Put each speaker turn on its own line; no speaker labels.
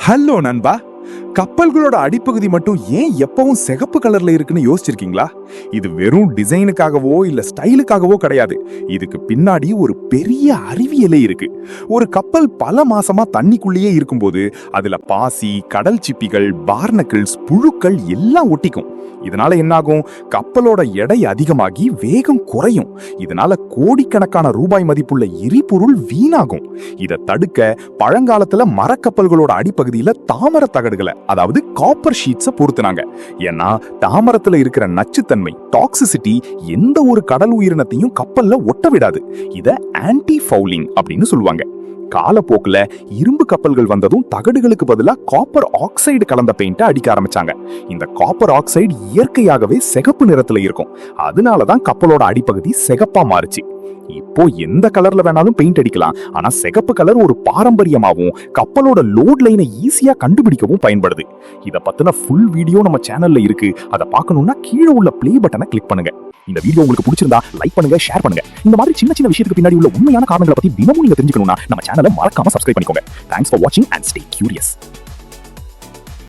Hello நண்பா. கப்பல்களோட அடிப்பகுதி மட்டும் ஏன் எப்பவும் சிகப்பு கலர்ல இருக்குன்னு யோசிச்சிருக்கீங்களா? இது வெறும் டிசைனுக்காகவோ இல்ல ஸ்டைலுக்காகவோ கிடையாது. இதுக்கு பின்னாடி ஒரு பெரிய அறிவியலே இருக்கு. ஒரு கப்பல் பல மாசமா தண்ணிக்குள்ளேயே இருக்கும்போது அதுல பாசி, கடல் சிப்பிகள், பார்னக்கிள்ஸ், புழுக்கள் எல்லாம் ஒட்டிக்கும். இதனால என்னாகும்? கப்பலோட எடை அதிகமாகி வேகம் குறையும். இதனால கோடிக்கணக்கான ரூபாய் மதிப்புள்ள எரிபொருள் வீணாகும். இதை தடுக்க பழங்காலத்துல மரக்கப்பல்களோட அடிப்பகுதியில தாமர தகடுகளை, அதாவது காப்பர் ஷீட்ஸை பொருத்துனாங்க. ஏன்னா தாமரத்துல இருக்கிற நச்சுத்தன்மை, டாக்ஸிசிட்டி எந்த ஒரு கடல் உயிரினத்தையும் கப்பல்ல ஒட்ட விடாது. இத ஆன்டி ஃபவுலிங் அப்படின்னு சொல்லுவாங்க. காலப்போக்குல இரும்பு கப்பல்கள் வந்ததும் தகடுகளுக்கு பதிலா காப்பர் ஆக்சைடு கலந்த பெயிண்ட் அடிக்க ஆரம்பிச்சாங்க. இந்த காப்பர் ஆக்சைடு இயற்கையாகவே சிகப்பு நிறத்துல இருக்கும். அதனாலதான் கப்பலோட அடிப்பகுதி சிகப்பா மாறுச்சு. இப்போ எந்த கலர்ல வேணாலும் பெயிண்ட் அடிக்கலாம். ஆனா சிகப்பு கலர் ஒரு பாரம்பரியமாவும் கப்பலோட லோட் லைனை ஈஸியா கண்டுபிடிக்கவும் பயன்படுது. இத பத்தின ஃபுல் வீடியோ நம்ம சேனல்ல இருக்கு. அதை பார்க்கணும்னா கீழே உள்ள ப்ளே பட்டனை கிளிக் பண்ணுங்க. இந்த வீடியோ உங்களுக்கு பிடிச்சிருந்தா லைக் பண்ணுங்க, ஷேர் பண்ணுங்க. இந்த மாதிரி சின்ன சின்ன விஷயத்துக்கு பின்னாடி உள்ள உண்மையான காரணங்களை பத்தி தினமும் நீங்க தெரிஞ்சுக்கணும்னா நம்ம சேனலை மறக்காம சப்ஸ்கிரைப் பண்ணிக்கோங்க. தேங்க்ஸ் ஃபார் வாட்சிங் அண்ட் ஸ்டே கியூரியஸ்.